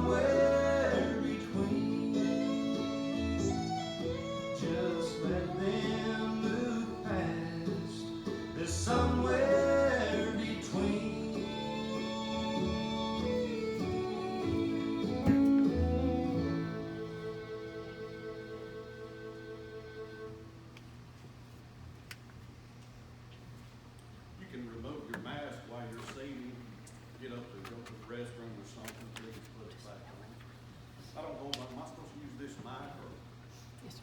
somewhere between. Just let them move past. There's somewhere between. You can remove your mask while you're seated. Get up to go to the restroom or something, please put it back on. I don't know, am I supposed to use this mic or? Yes, sir.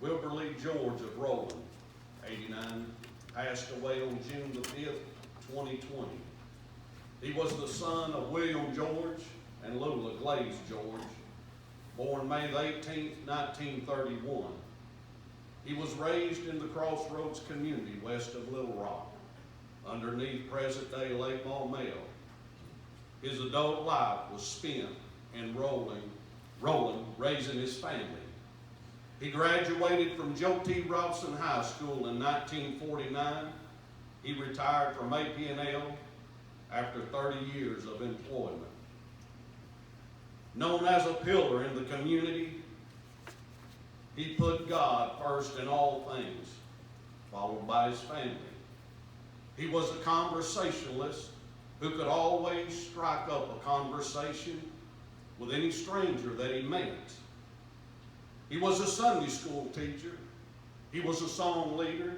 Wilbur George of Roland, 89, passed away on June the 5th, 2020. He was the son of William George and Lula Glaze George, born May the 18th, 1931. He was raised in the Crossroads community west of Little Rock, underneath present-day Lake Maumelle. His adult life was spent in Roland, raising his family. He graduated from Joe T. Robson High School in 1949. He retired from AP&L after 30 years of employment. Known as a pillar in the community, he put God first in all things, followed by his family. He was a conversationalist who could always strike up a conversation with any stranger that he met. He was a Sunday school teacher. He was a song leader.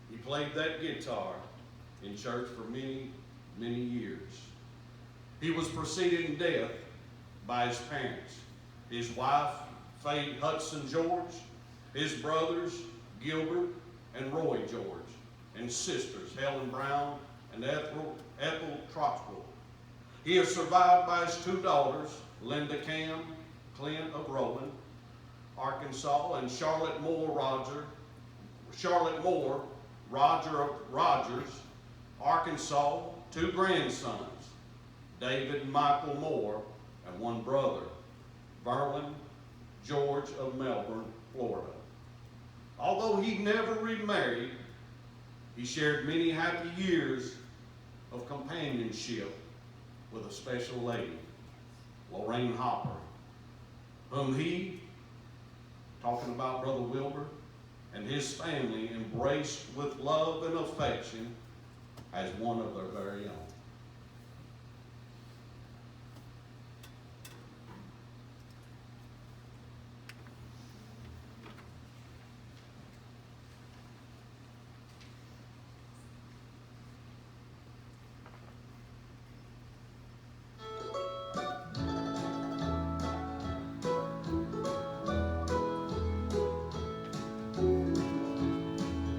He played that guitar in church for many, many years. He was preceded in death by his parents, his wife, Faye Hudson George, his brothers, Gilbert and Roy George, and sisters, Helen Brown and Ethel Troxwell. He is survived by his two daughters, Linda Cam, Clint of Roland, Arkansas, and Charlotte Moore, Roger of Rogers, Arkansas, two grandsons, David and Michael Moore, and one brother, Verlin George of Melbourne, Florida. Although he never remarried, he shared many happy years of companionship with a special lady, Lorraine Hopper, whom he, talking about Brother Wilbur, and his family embraced with love and affection as one of their very own.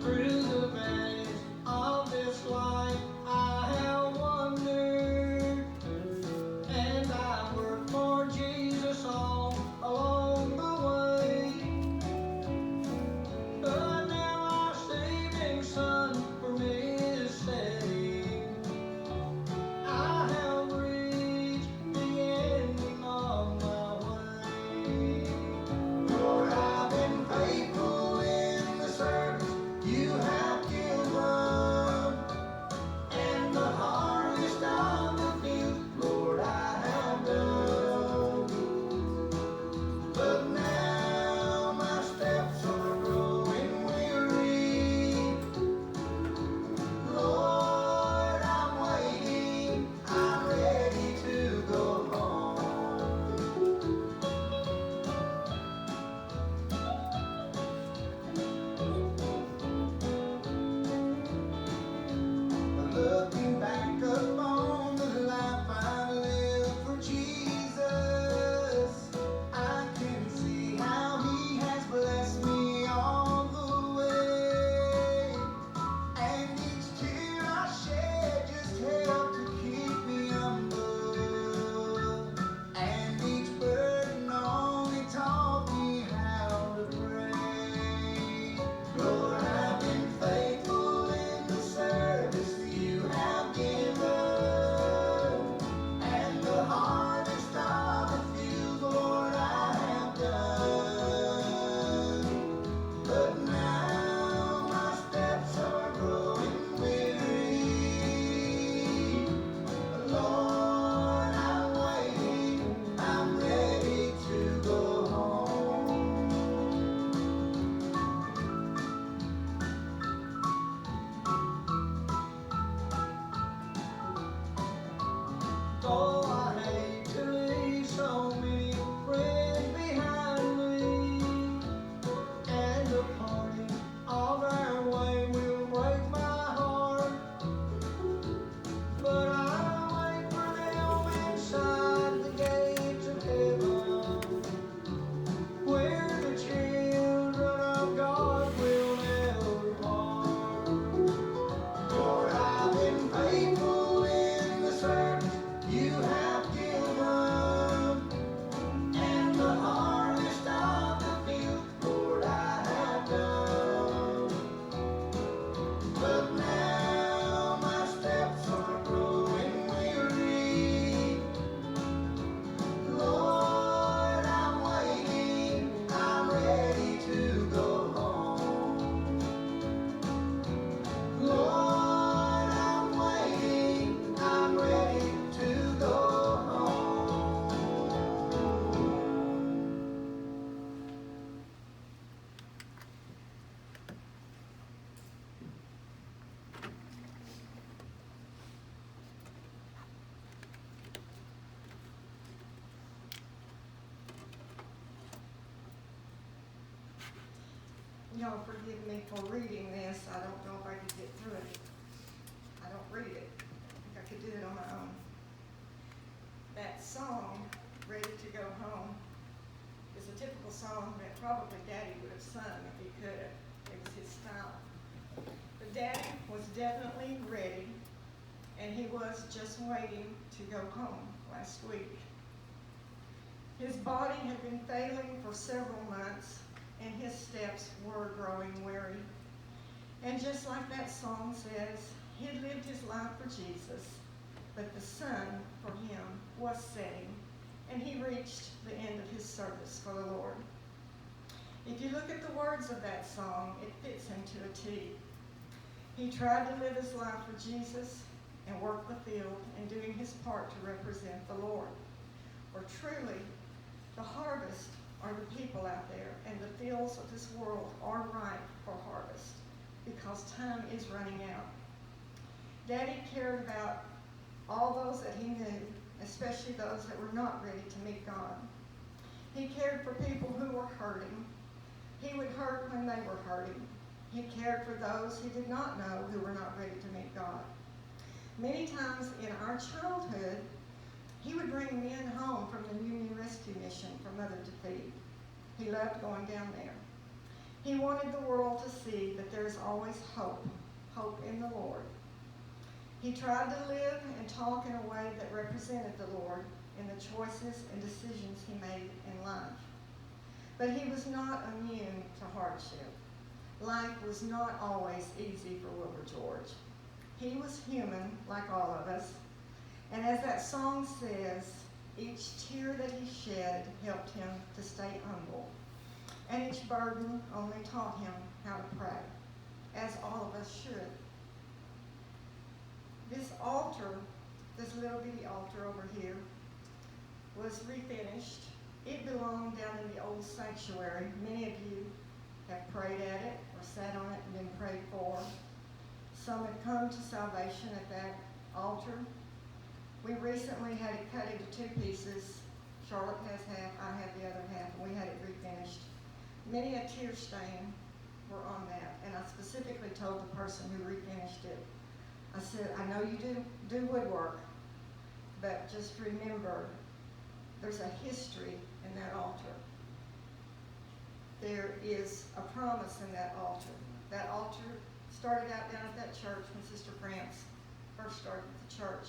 Through the valleys of this life I have walked. Y'all forgive me for reading this. I don't know if I could get through it. I don't read it. I think I could do it on my own. That song, Ready to Go Home, is a typical song that probably Daddy would have sung if he could have. It was his style. But Daddy was definitely ready, and he was just waiting to go home last week. His body had been failing for several months, and his steps were growing weary. And just like that song says, he had lived his life for Jesus, but the sun for him was setting, and he reached the end of his service for the Lord. If you look at the words of that song, it fits him to a T. He tried to live his life for Jesus and work the field and doing his part to represent the Lord. For truly, the harvest are the people out there, and the fields of this world are ripe for harvest because time is running out. Daddy cared about all those that he knew, especially those that were not ready to meet God. He cared for people who were hurting. He would hurt when they were hurting. He cared for those he did not know who were not ready to meet God. Many times in our childhood, he would bring men home from the Union Rescue Mission for Mother to feed. He loved going down there. He wanted the world to see that there is always hope, hope in the Lord. He tried to live and talk in a way that represented the Lord in the choices and decisions he made in life. But he was not immune to hardship. Life was not always easy for Wilbur George. He was human like all of us. And as that song says, each tear that he shed helped him to stay humble. And each burden only taught him how to pray, as all of us should. This altar, this little bitty altar over here, was refinished. It belonged down in the old sanctuary. Many of you have prayed at it or sat on it and been prayed for. Some have come to salvation at that altar. We recently had it cut into two pieces. Charlotte has half, I have the other half, and we had it refinished. Many a tear stain were on that, and I specifically told the person who refinished it, I said, I know you do woodwork, but just remember, there's a history in that altar. There is a promise in that altar. That altar started out down at that church when Sister France first started the church.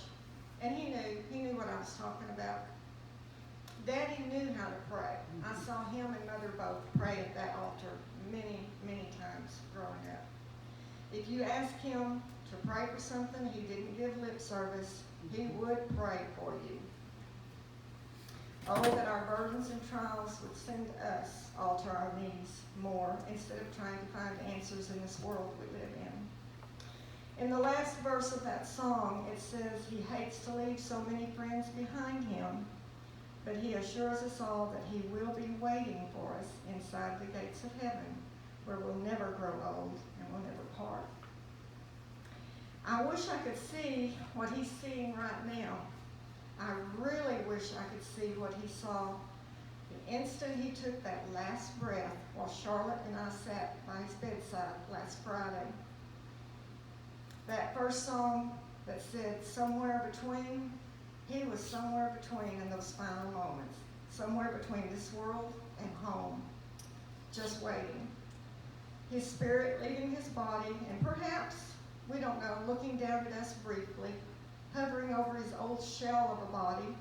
And he knew what I was talking about. Daddy knew how to pray. I saw him and Mother both pray at that altar many, many times growing up. If you ask him to pray for something, he didn't give lip service. He would pray for you. Oh, that our burdens and trials would send us all to our knees more instead of trying to find answers in this world we live in. In the last verse of that song, it says, he hates to leave so many friends behind him, but he assures us all that he will be waiting for us inside the gates of heaven, where we'll never grow old and we'll never part. I wish I could see what he's seeing right now. I really wish I could see what he saw the instant he took that last breath while Charlotte and I sat by his bedside last Friday. That first song that said somewhere between, he was somewhere between in those final moments, somewhere between this world and home, just waiting. His spirit leaving his body, and perhaps, we don't know, looking down at us briefly, hovering over his old shell of a body,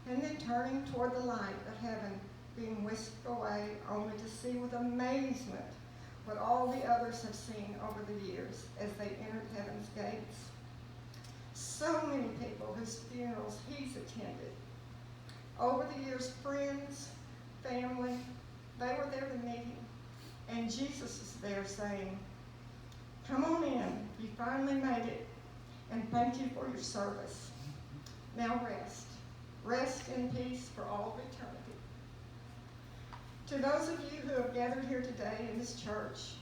and then turning toward the light of heaven, being whisked away only to see with amazement what all the others have seen over the years as they entered heaven's gates. So many people whose funerals he's attended. Over the years, friends, family, they were there to meet him. And Jesus is there saying, come on in, you finally made it, and thank you for your service. Now rest. Rest in peace for all of eternity. To those of you who have gathered here today in this church,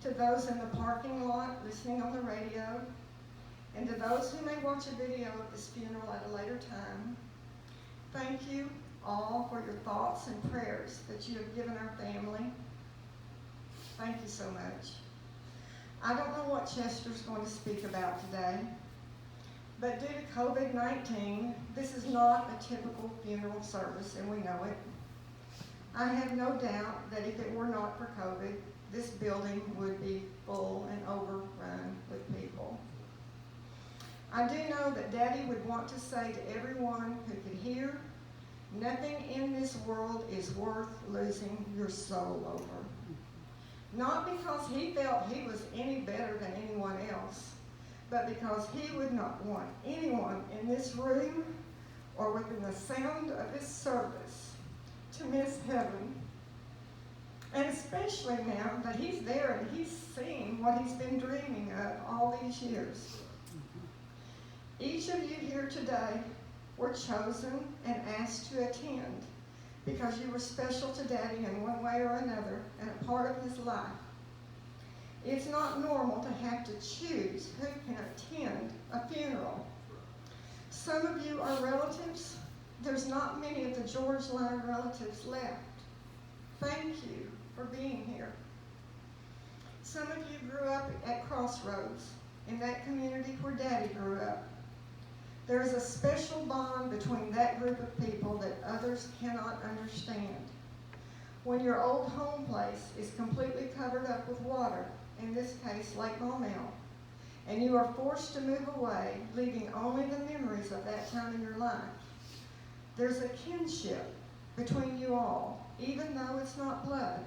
to those in the parking lot listening on the radio, and to those who may watch a video of this funeral at a later time, thank you all for your thoughts and prayers that you have given our family. Thank you so much. I don't know what Chester's going to speak about today, but due to COVID-19, this is not a typical funeral service, and we know it. I have no doubt that if it were not for COVID, this building would be full and overrun with people. I do know that Daddy would want to say to everyone who could hear, nothing in this world is worth losing your soul over. Not because he felt he was any better than anyone else, but because he would not want anyone in this room or within the sound of his service to miss heaven. And especially now that he's there and he's seen what he's been dreaming of all these years. Each of you here today were chosen and asked to attend because you were special to Daddy in one way or another and a part of his life. It's not normal to have to choose who can attend a funeral. Some of you are relatives. There's not many of the George line relatives left. Thank you for being here. Some of you grew up at Crossroads, in that community where Daddy grew up. There is a special bond between that group of people that others cannot understand. When your old home place is completely covered up with water, in this case Lake Maumelle, and you are forced to move away, leaving only the memories of that time in your life, there's a kinship between you all, even though it's not blood.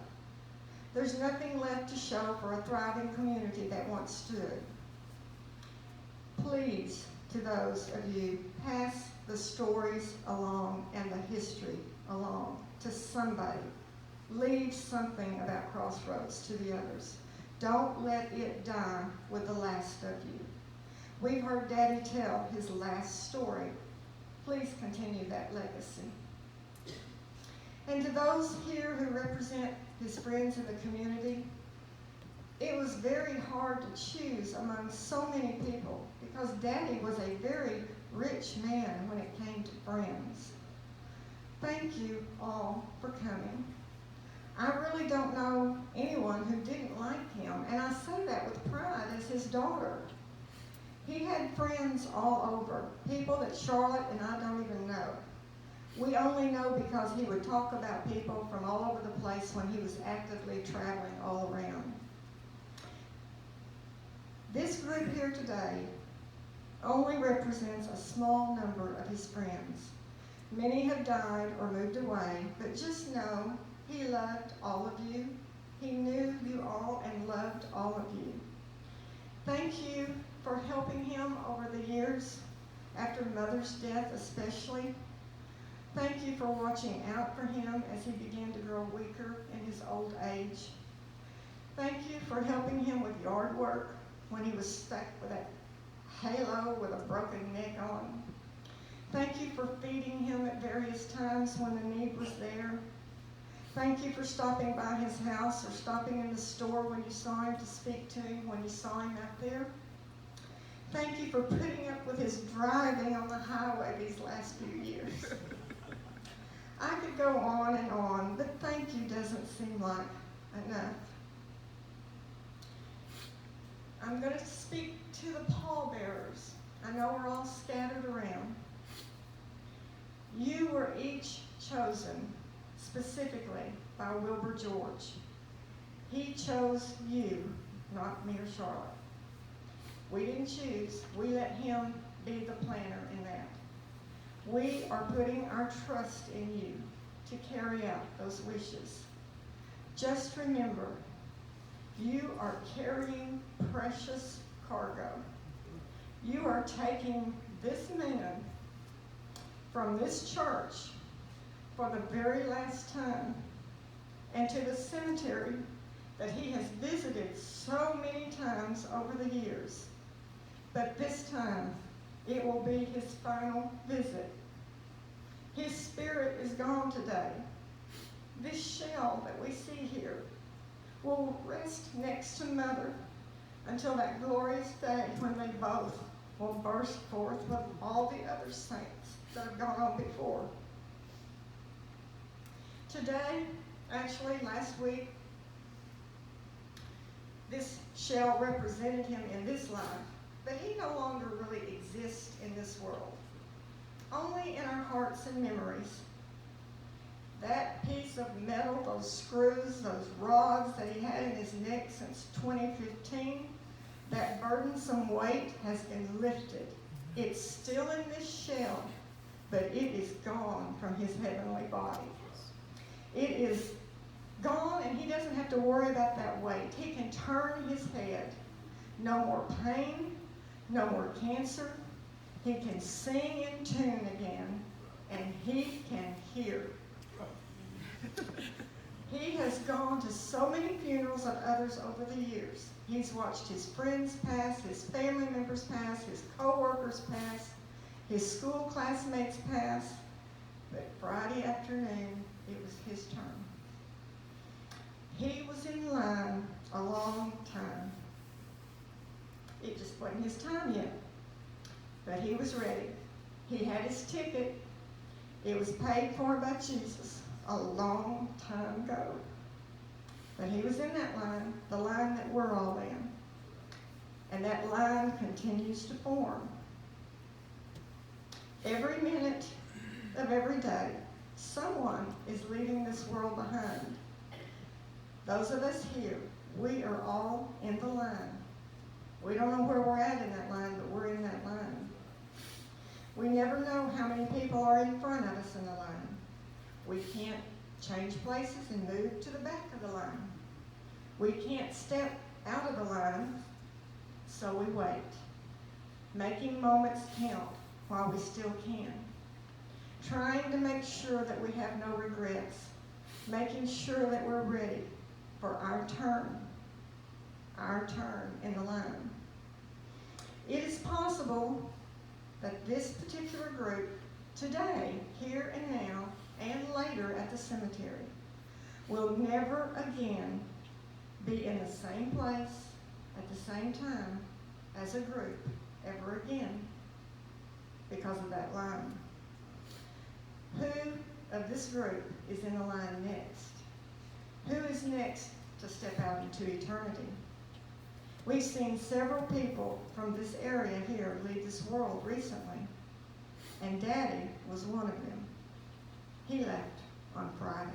There's nothing left to show for a thriving community that once stood. Please, to those of you, pass the stories along and the history along to somebody. Leave something about Crossroads to the others. Don't let it die with the last of you. We've heard Daddy tell his last story. Please continue that legacy. And to those here who represent his friends in the community, it was very hard to choose among so many people because Daddy was a very rich man when it came to friends. Thank you all for coming. I really don't know anyone who didn't like him, and I say that with pride as his daughter. He had friends all over, people that Charlotte and I don't even know. We only know because he would talk about people from all over the place when he was actively traveling all around. This group here today only represents a small number of his friends. Many have died or moved away, but just know he loved all of you. He knew you all and loved all of you. Thank you for helping him over the years, after Mother's death especially. Thank you for watching out for him as he began to grow weaker in his old age. Thank you for helping him with yard work when he was stuck with that halo with a broken neck on. Thank you for feeding him at various times when the need was there. Thank you for stopping by his house or stopping in the store when you saw him to speak to him when you saw him out there. Thank you for putting up with his driving on the highway these last few years. I could go on, but thank you doesn't seem like enough. I'm going to speak to the pallbearers. I know we're all scattered around. You were each chosen specifically by Wilbur George. He chose you, not me or Charlotte. We didn't choose. We let him be the planner in that. We are putting our trust in you to carry out those wishes. Just remember, you are carrying precious cargo. You are taking this man from this church for the very last time and to the cemetery that he has visited so many times over the years. But this time, it will be his final visit. His spirit is gone today. This shell that we see here will rest next to Mother until that glorious day when they both will burst forth with all the other saints that have gone on before. Today, actually last week, This shell represented him in this life, but he no longer really exists in this world. Only in our hearts and memories. That piece of metal, those screws, those rods that he had in his neck since 2015, that burdensome weight has been lifted. It's still in this shell, but it is gone from his heavenly body. It is gone, and he doesn't have to worry about that weight. He can turn his head. No more pain, no more cancer. He can sing in tune again, and he can hear. He has gone to so many funerals of others over the years. He's watched his friends pass, his family members pass, his co-workers pass, his school classmates pass. But Friday afternoon, it was his turn. He was in line a long time. It just wasn't his time yet. But he was ready. He had his ticket. It was paid for by Jesus a long time ago. But he was in that line, the line that we're all in. And that line continues to form. Every minute of every day, someone is leaving this world behind. Those of us here, we are all in the line. We don't know where we're at in that line, but we're in that line. We never know how many people are in front of us in the line. We can't change places and move to the back of the line. We can't step out of the line, so we wait, making moments count while we still can, trying to make sure that we have no regrets, making sure that we're ready for our turn in the line. It is possible that this particular group, today, here and now, and later at the cemetery, will never again be in the same place at the same time as a group ever again because of that line. Who of this group is in the line next? Who is next to step out into eternity? We've seen several people from this area here leave this world recently, and Daddy was one of them. He left on Friday.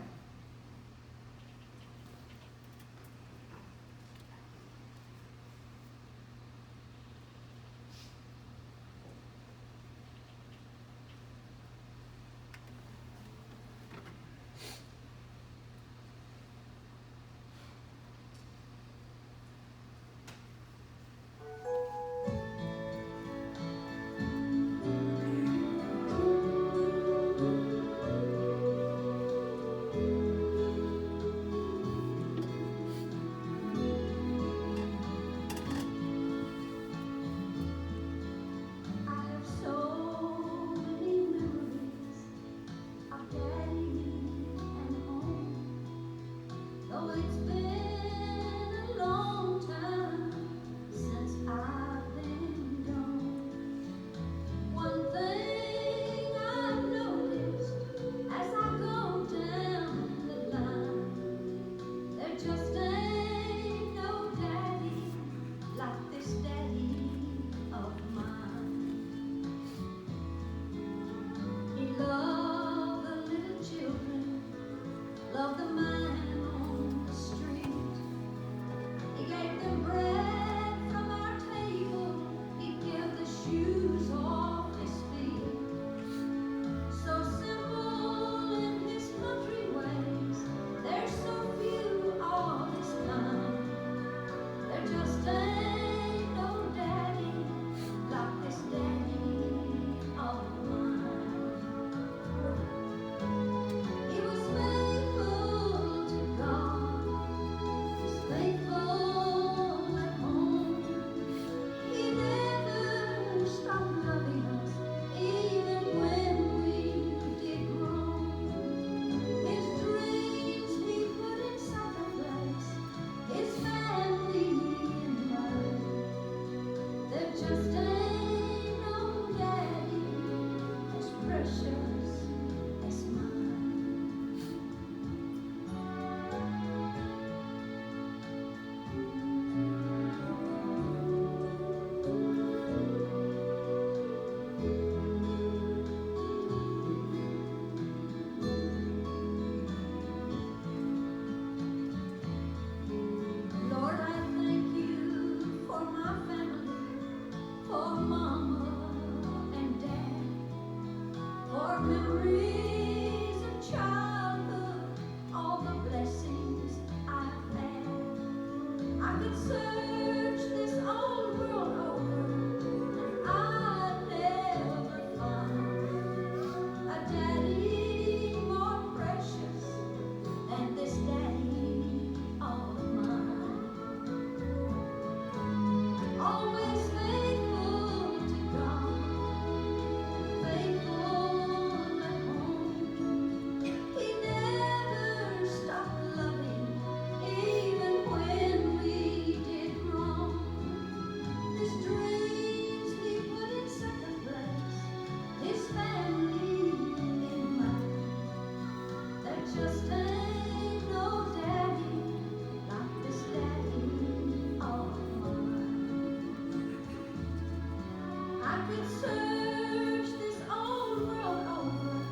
could search this old world over,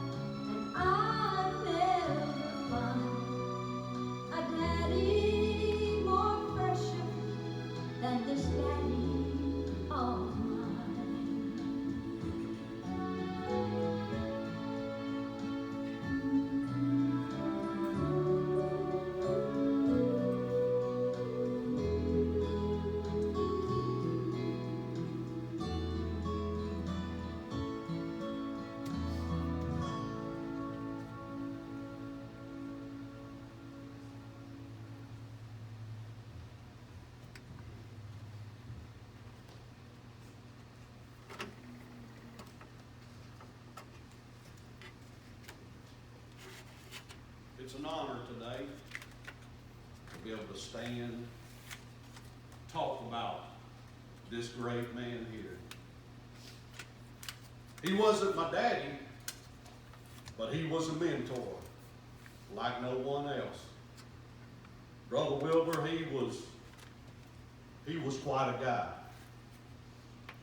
and I'd never find a daddy more precious than this daddy of mine. It's an honor today to be able to stand, talk about this great man here. He wasn't my daddy, but he was a mentor like no one else. Brother Wilbur, he was quite a guy.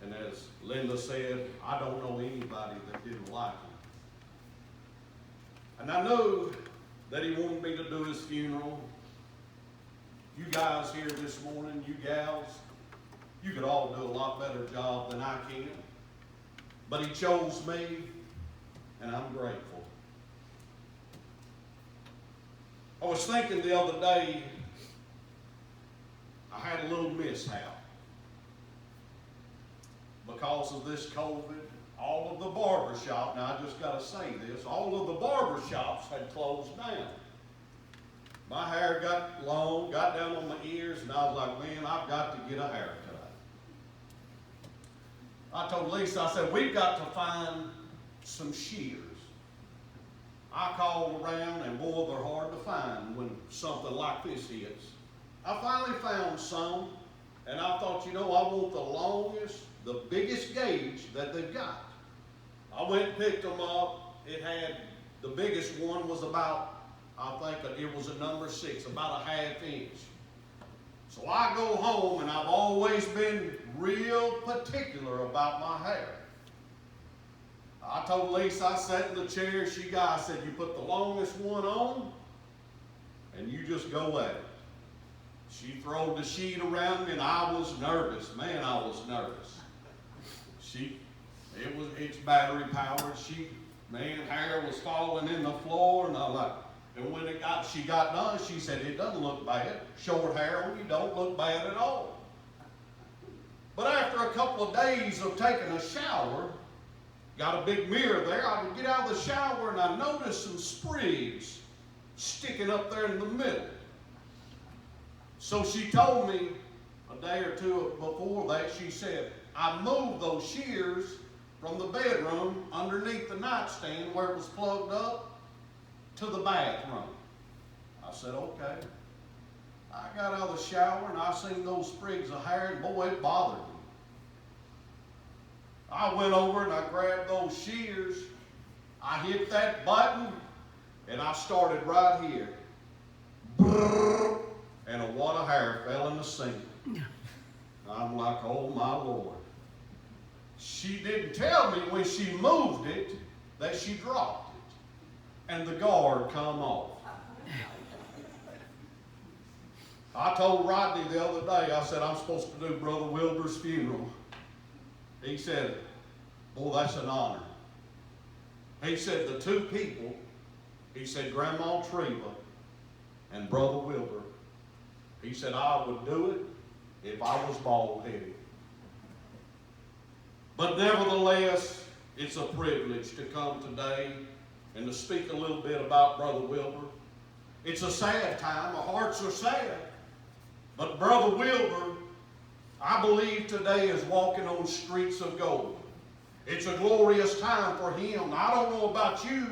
And as Linda said, I don't know anybody that didn't like him. And I know that he wanted me to do his funeral. You guys here this morning, you gals, you could all do a lot better job than I can. But he chose me, and I'm grateful. I was thinking the other day, I had a little mishap. Because of this COVID, all of the barbershops, now I just got to say this, all of the barbershops had closed down. My hair got long, got down on my ears, and I was like, man, I've got to get a haircut. I told Lisa, I said, we've got to find some shears. I called around, and boy, they're hard to find when something like this hits. I finally found some, and I thought, you know, I want the longest, the biggest gauge that they've got. I went and picked them up. It had, the biggest one was about, I think it was a number 6, about a ½ inch. So I go home, and I've always been real particular about my hair. I told Lisa, I sat in the chair, I said, you put the longest one on, and you just go at it. She throwed the sheet around me, and I was nervous. Man, I was nervous. It's battery powered. Hair was falling in the floor, and and when she got done, she said, it doesn't look bad. Short hair on you don't look bad at all. But after a couple of days of taking a shower, got a big mirror there, I would get out of the shower and I noticed some sprigs sticking up there in the middle. So she told me a day or two before that, she said, I moved those shears from the bedroom underneath the nightstand where it was plugged up to the bathroom. I said, okay. I got out of the shower and I seen those sprigs of hair, and boy, it bothered me. I went over and I grabbed those shears. I hit that button and I started right here. Brrr, and a wad of hair fell in the sink. I'm like, oh my Lord. She didn't tell me when she moved it that she dropped it and the guard come off. I told Rodney the other day, I said, I'm supposed to do Brother Wilbur's funeral. He said, boy, that's an honor. He said, the two people, he said, Grandma Treva and Brother Wilbur, he said, I would do it if I was bald-headed. But nevertheless, it's a privilege to come today and to speak a little bit about Brother Wilbur. It's a sad time. Our hearts are sad. But Brother Wilbur, I believe today is walking on streets of gold. It's a glorious time for him. Now, I don't know about you.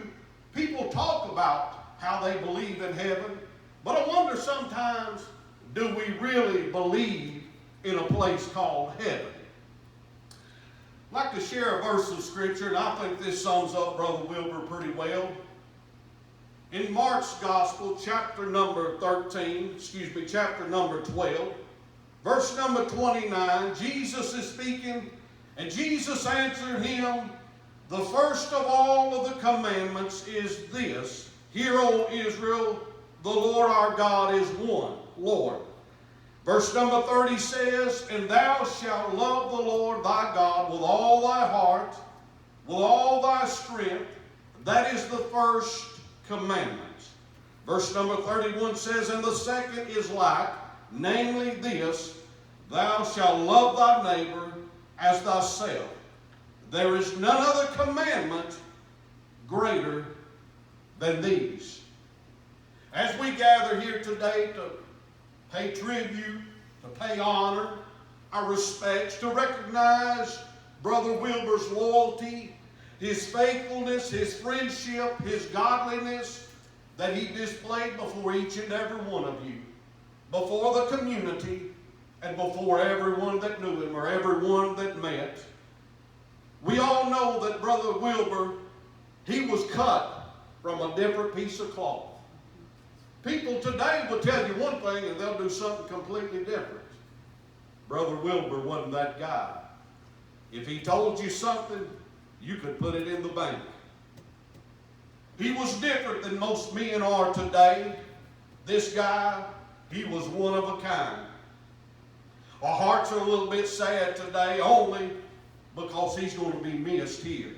People talk about how they believe in heaven. But I wonder sometimes, do we really believe in a place called heaven? I'd like to share a verse of Scripture, and I think this sums up Brother Wilbur pretty well. In Mark's Gospel, chapter number 12, verse number 29, Jesus is speaking, And Jesus answered him, the first of all of the commandments is this, Hear, O Israel, the Lord our God is one, Lord. Verse number 30 says, And thou shalt love the Lord thy God with all thy heart, with all thy strength. That is the first commandment. Verse number 31 says, And the second is like, namely this, Thou shalt love thy neighbor as thyself. There is none other commandment greater than these. As we gather here today to pay tribute, to pay honor, our respects, to recognize Brother Wilbur's loyalty, his faithfulness, his friendship, his godliness that he displayed before each and every one of you, before the community, and before everyone that knew him or everyone that met. We all know that Brother Wilbur, he was cut from a different piece of cloth. People today will tell you one thing and they'll do something completely different. Brother Wilbur wasn't that guy. If he told you something, you could put it in the bank. He was different than most men are today. This guy, he was one of a kind. Our hearts are a little bit sad today only because he's going to be missed here.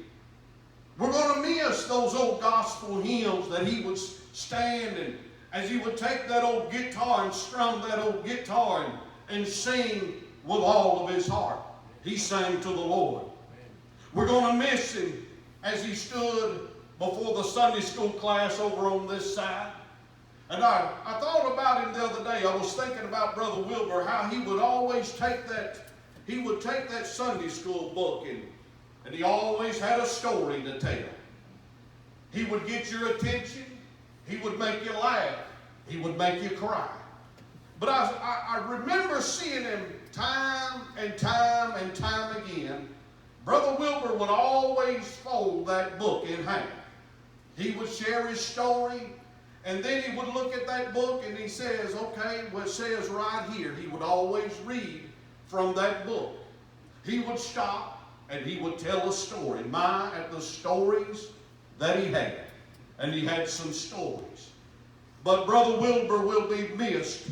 We're going to miss those old gospel hymns that he would stand and as he would take that old guitar and strum that old guitar and sing with all of his heart. He sang to the Lord. We're going to miss him as he stood before the Sunday school class over on this side. And I thought about him the other day. I was thinking about Brother Wilbur, how he would always take that Sunday school book and he always had a story to tell. He would get your attention. He would make you laugh. He would make you cry. But I remember seeing him time and time and time again. Brother Wilbur would always fold that book in half. He would share his story, and then he would look at that book and he says, okay, well, it says right here. He would always read from that book. He would stop and he would tell a story. At the stories that he had. And he had some stories. But Brother Wilbur will be missed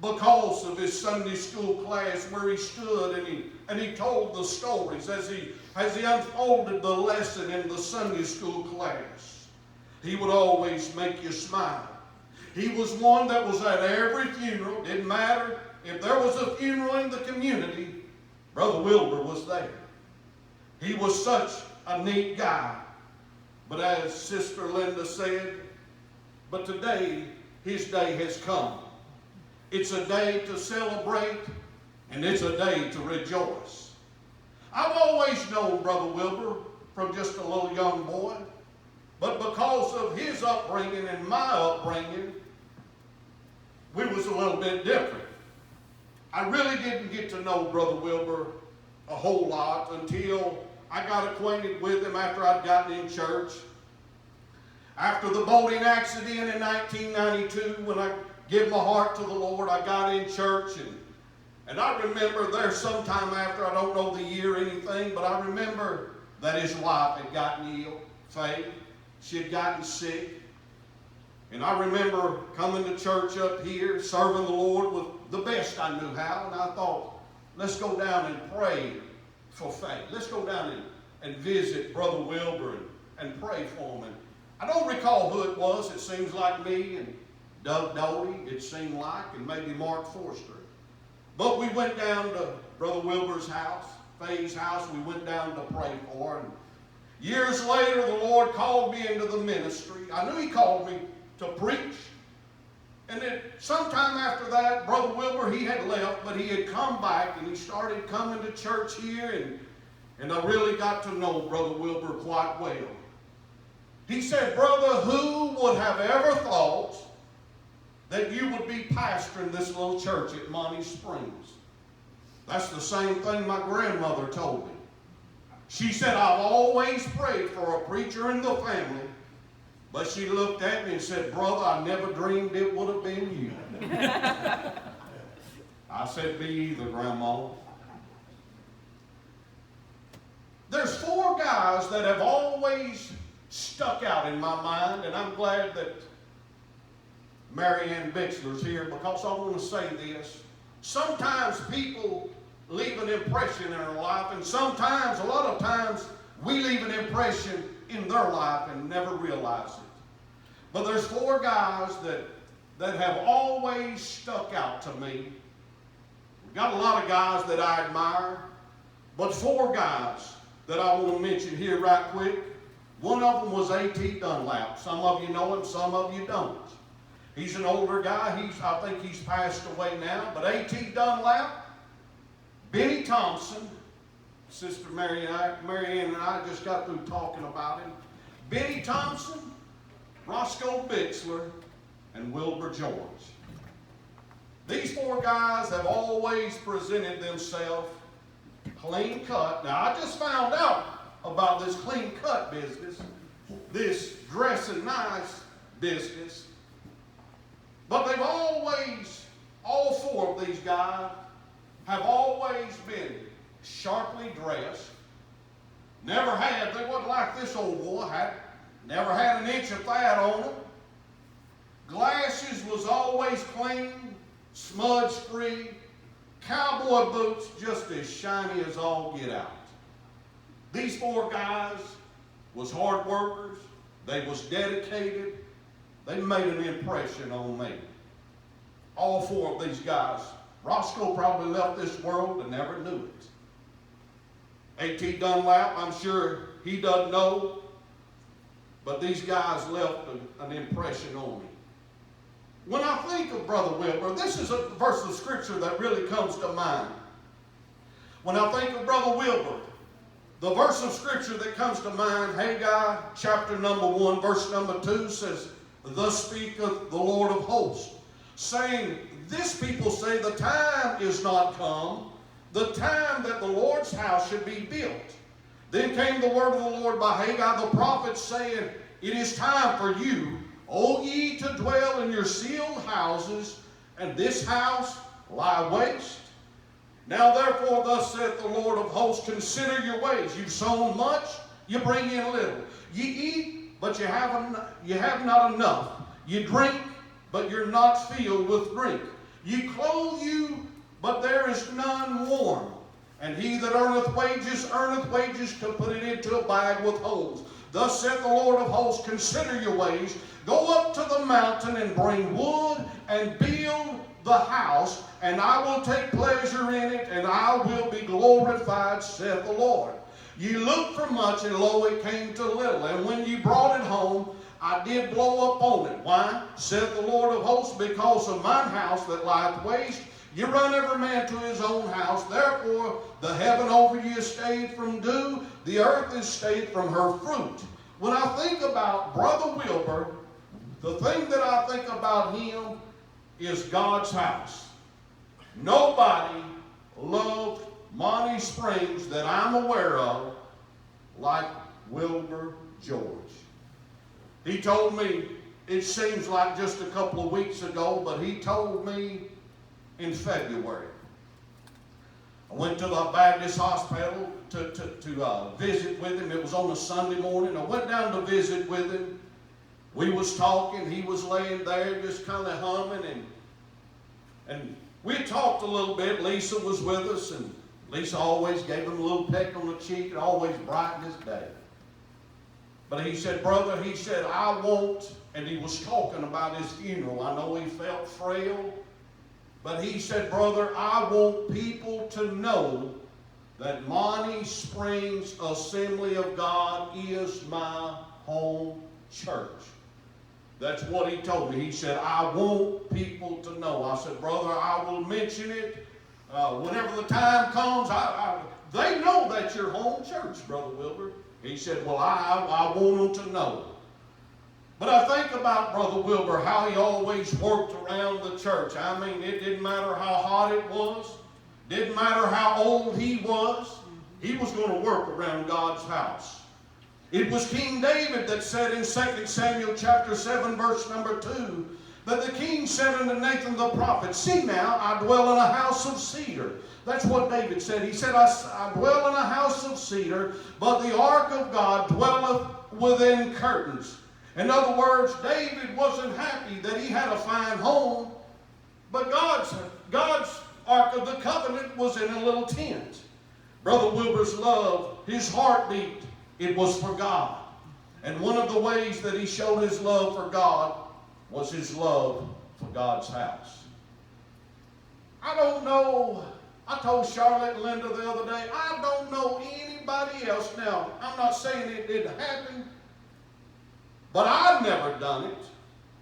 because of his Sunday school class where he stood and he told the stories as he unfolded the lesson in the Sunday school class. He would always make you smile. He was one that was at every funeral. Didn't matter if there was a funeral in the community, Brother Wilbur was there. He was such a neat guy. But as Sister Linda said, but today, his day has come. It's a day to celebrate, and it's a day to rejoice. I've always known Brother Wilbur from just a little young boy, but because of his upbringing and my upbringing, we was a little bit different. I really didn't get to know Brother Wilbur a whole lot until I got acquainted with him after I'd gotten in church. After the boating accident in 1992, when I gave my heart to the Lord, I got in church. And I remember there sometime after, I don't know the year or anything, but I remember that his wife had gotten ill, Faye. She had gotten sick. And I remember coming to church up here, serving the Lord with the best I knew how. And I thought, let's go down and pray for Faye. Let's go down and visit Brother Wilbur and pray for him. And I don't recall who it was. It seems like me and Doug Doty, it seemed like, and maybe Mark Forster. But we went down to Brother Wilbur's house, Faye's house. We went down to pray for her. And years later, the Lord called me into the ministry. I knew He called me to preach. And then sometime after that, Brother Wilbur, he had left, but he had come back and he started coming to church here. And I really got to know Brother Wilbur quite well. He said, brother, who would have ever thought that you would be pastoring this little church at Monty Springs? That's the same thing my grandmother told me. She said, I've always prayed for a preacher in the family. But she looked at me and said, brother, I never dreamed it would have been you. I said, me either, Grandma. guys that have always stuck out in my mind, and I'm glad that Mary Ann Bixler's here because I want to say this. Sometimes people leave an impression in our life, and sometimes, a lot of times, we leave an impression in their life and never realize it. But there's 4 guys that have always stuck out to me. We've got a lot of guys that I admire, but 4 guys that I want to mention here right quick. One of them was A.T. Dunlap. Some of you know him, some of you don't. He's an older guy. I think he's passed away now. But A.T. Dunlap, Benny Thompson, Sister Mary Ann and I just got through talking about him. Benny Thompson, Roscoe Bixler, and Wilbur George. These 4 guys have always presented themselves clean cut. Now, I just found out about this clean cut business, this dressing nice business. But they've always, all 4 of these guys, have always been sharply dressed. They wasn't like this old boy, never had an inch of fat on them. Glasses was always clean, smudge-free. Cowboy boots just as shiny as all get out. These 4 guys was hard workers. They was dedicated. They made an impression on me. All 4 of these guys. Roscoe probably left this world and never knew it. A.T. Dunlap, I'm sure he doesn't know, but these guys left an impression on me. When I think of Brother Wilbur, this is a verse of Scripture that really comes to mind. When I think of Brother Wilbur, the verse of Scripture that comes to mind, Haggai chapter number 1, verse number 2 says, "Thus speaketh the Lord of hosts, saying, This people say the time is not come, the time that the Lord's house should be built. Then came the word of the Lord by Haggai the prophet, saying, It is time for you, O ye, to dwell in your sealed houses, and this house lie waste. Now therefore, thus saith the Lord of hosts, consider your ways. You've sown much, you bring in little. Ye eat, but you have not enough. You drink, but you're not filled with drink. Ye clothe you, but there is none warm. And he that earneth wages to put it into a bag with holes. Thus saith the Lord of hosts, consider your ways. Go up to the mountain and bring wood and build the house, and I will take pleasure in it, and I will be glorified, saith the Lord. Ye looked for much, and lo, it came to little. And when ye brought it home, I did blow up on it. Why? Saith the Lord of hosts, because of mine house that lieth waste. You run every man to his own house. Therefore, the heaven over you is stayed from dew, the earth is stayed from her fruit. When I think about Brother Wilbur, the thing that I think about him is God's house. Nobody loved Monty Springs that I'm aware of like Wilbur George. He told me, it seems like just a couple of weeks ago, but he told me in February. I went to the Baptist hospital to visit with him. It was on a Sunday morning. I went down to visit with him. We was talking. He was laying there just kind of humming. And we talked a little bit. Lisa was with us. And Lisa always gave him a little peck on the cheek and always brightened his day. But he said, brother, he said, I won't. And he was talking about his funeral. I know he felt frail. But he said, brother, I want people to know that Monty Springs Assembly of God is my home church. That's what he told me. He said, I want people to know. I said, brother, I will mention it whenever the time comes. They know that's your home church, Brother Wilbur. He said, well, I want them to know. But I think about Brother Wilbur, how he always worked around the church. I mean, it didn't matter how hot it was. Didn't matter how old he was. He was going to work around God's house. It was King David that said in 2 Samuel chapter 7, verse number 2, that the king said unto Nathan the prophet, see now, I dwell in a house of cedar. That's what David said. He said, I dwell in a house of cedar, but the ark of God dwelleth within curtains. In other words, David wasn't happy that he had a fine home, but God's ark of the covenant was in a little tent. Brother Wilbur's love, his heartbeat, it was for God. And one of the ways that he showed his love for God was his love for God's house. I don't know, I told Charlotte and Linda the other day, I don't know anybody else. Now, I'm not saying it didn't happen, but I've never done it.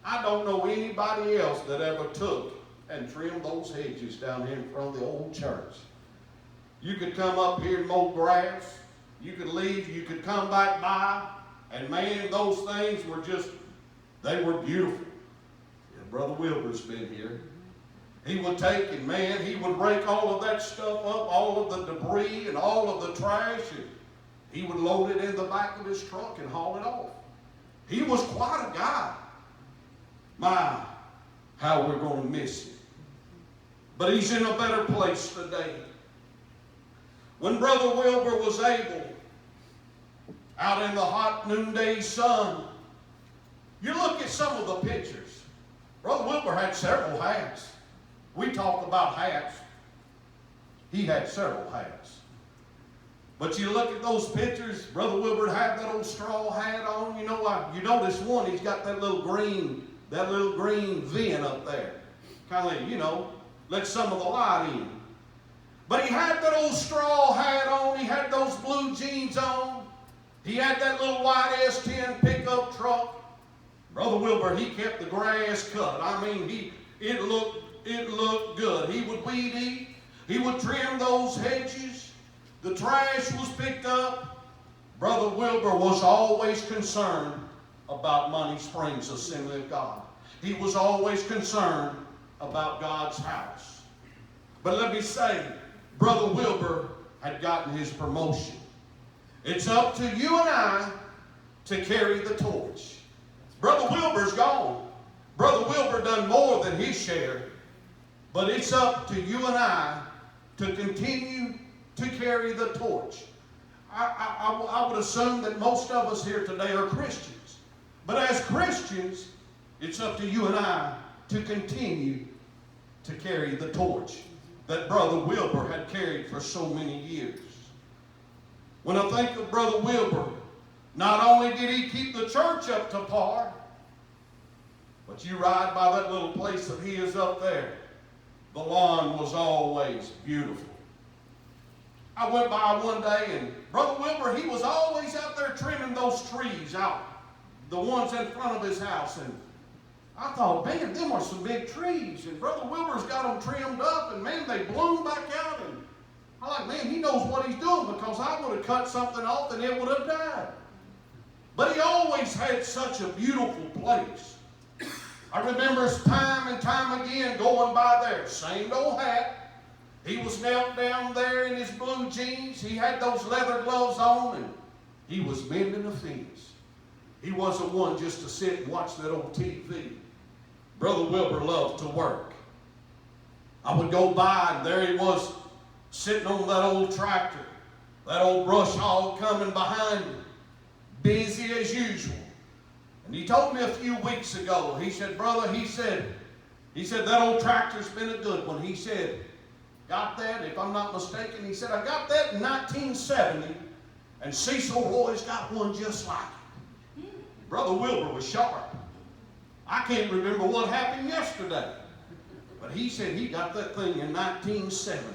I don't know anybody else that ever took and trimmed those hedges down here in front of the old church. You could come up here and mow grass. You could leave. You could come back by. And man, those things were just, they were beautiful. And Brother Wilbur's been here. He would take and man, he would rake all of that stuff up, all of the debris and all of the trash. And he would load it in the back of his truck and haul it off. He was quite a guy. My, how we're going to miss him. But he's in a better place today. When Brother Wilbur was able, out in the hot noonday sun, you look at some of the pictures. Brother Wilbur had several hats. We talked about hats. He had several hats. But you look at those pictures, Brother Wilbur had that old straw hat on. You know, you notice one, he's got that little green VIN up there. Kind of, you know, let some of the light in. But he had that old straw hat on. He had those blue jeans on. He had that little white S10 pickup truck. Brother Wilbur, he kept the grass cut. I mean, it looked good. He would weed eat. He would trim those hedges. The trash was picked up. Brother Wilbur was always concerned about Money Springs Assembly of God. He was always concerned about God's house. But let me say, Brother Wilbur had gotten his promotion. It's up to you and I to carry the torch. Brother Wilbur's gone. Brother Wilbur done more than his share. But it's up to you and I to continue to carry the torch. I would assume that most of us here today are Christians. But as Christians, it's up to you and I to continue to carry the torch that Brother Wilbur had carried for so many years. When I think of Brother Wilbur, not only did he keep the church up to par, but you ride by that little place of his up there, the lawn was always beautiful. I went by one day and Brother Wilbur, he was always out there trimming those trees out, the ones in front of his house. And I thought, man, them are some big trees. And Brother Wilbur's got them trimmed up, and man, they bloom back out. And I'm like, man, he knows what he's doing, because I would have cut something off and it would have died. But he always had such a beautiful place. I remember time and time again going by there, same old hat. He was knelt down there in his blue jeans. He had those leather gloves on, and he was mending a fence. He wasn't one just to sit and watch that old TV. Brother Wilbur loved to work. I would go by, and there he was sitting on that old tractor, that old brush hog coming behind him, busy as usual. And he told me a few weeks ago, he said, brother, he said, that old tractor's been a good one. He said, got that, if I'm not mistaken, he said, I got that in 1970, and Cecil Roy's got one just like it. Brother Wilbur was sharp. I can't remember what happened yesterday, but he said he got that thing in 1970,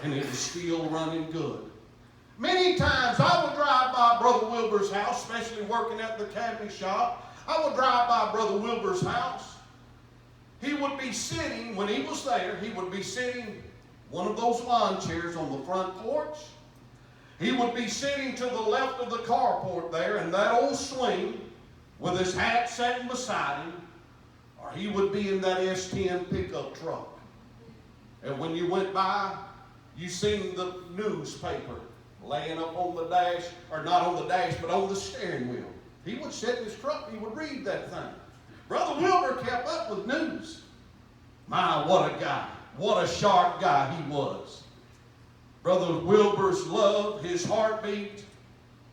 and it was still running good. Many times I would drive by Brother Wilbur's house, especially working at the cabinet shop. I would drive by Brother Wilbur's house. He would be sitting, when he was there, he would be sitting one of those lawn chairs on the front porch. He would be sitting to the left of the carport there in that old swing with his hat sitting beside him, or he would be in that S10 pickup truck. And when you went by, you seen the newspaper laying up on the dash, or not on the dash, but on the steering wheel. He would sit in his truck, he would read that thing. Brother Wilbur kept up with news. My, what a guy. What a sharp guy he was. Brother Wilbur's love, his heartbeat,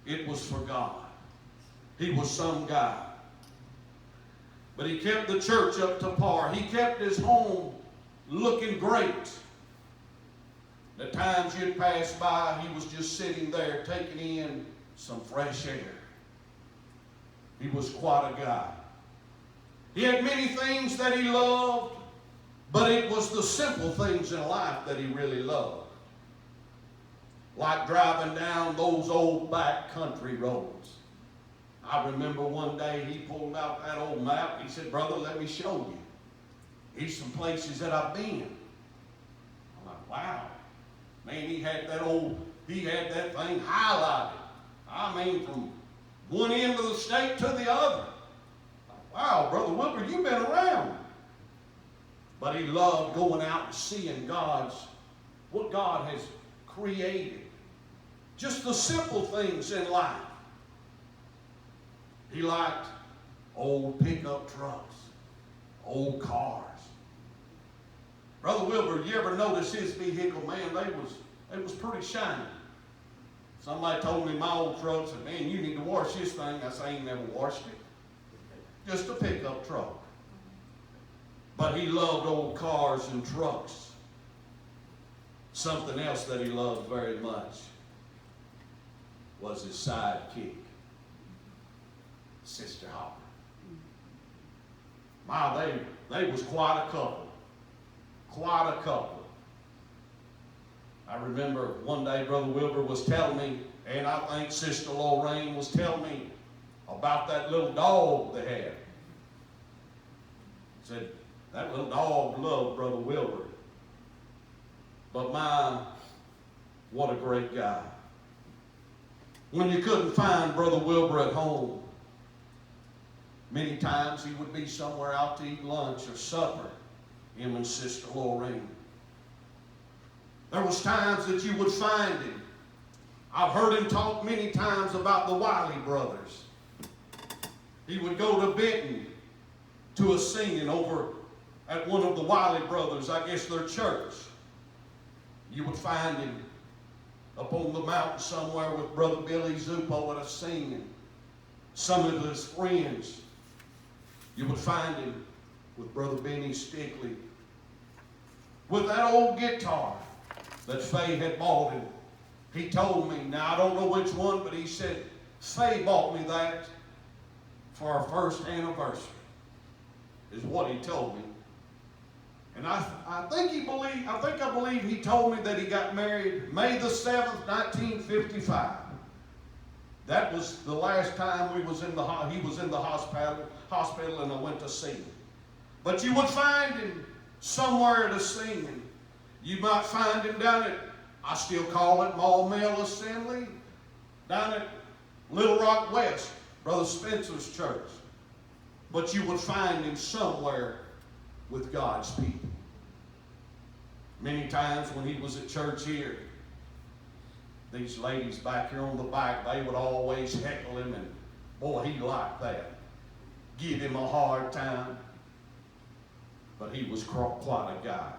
it was for God. He was some guy. But he kept the church up to par. He kept his home looking great. The times you'd pass by, he was just sitting there taking in some fresh air. He was quite a guy. He had many things that he loved, but it was the simple things in life that he really loved. Like driving down those old back country roads. I remember one day he pulled out that old map. He said, "Brother, let me show you. Here's some places that I've been." I'm like, wow. Man, he had that thing highlighted. I mean, from one end of the state to the other. Wow, Brother Wilbur, you've been around. But he loved going out and seeing what God has created. Just the simple things in life. He liked old pickup trucks, old cars. Brother Wilbur, you ever notice his vehicle? Man, they was pretty shiny. Somebody told me my old truck, said, "Man, you need to wash this thing." I said, "I ain't never washed it. Just a pickup truck." But he loved old cars and trucks. Something else that he loved very much was his sidekick, Sister Hopper. My, they was quite a couple. Quite a couple. I remember one day Brother Wilbur was telling me, and I think Sister Lorraine was telling me about that little dog they had. Said, that little dog loved Brother Wilbur. But my, what a great guy. When you couldn't find Brother Wilbur at home, many times he would be somewhere out to eat lunch or supper, him and Sister Lorraine. There was times that you would find him. I've heard him talk many times about the Wiley brothers. He would go to Benton to a singing over at one of the Wiley brothers, I guess their church. You would find him up on the mountain somewhere with Brother Billy Zupo at a singing. Some of his friends. You would find him with Brother Benny Stickley with that old guitar that Faye had bought him. He told me, now I don't know which one, but he said, "Faye bought me that for our first anniversary," is what he told me. And I believe he told me that he got married May the 7th, 1955. That was the last time he was in the hospital and I went to see him. But you would find him somewhere to sing. You might find him down at, I still call it Mall Mill Assembly, down at Little Rock West, Brother Spencer's church. But you would find him somewhere with God's people. Many times when he was at church here, these ladies back here on the back, they would always heckle him, and boy, he liked that. Give him a hard time. But he was quite a guy.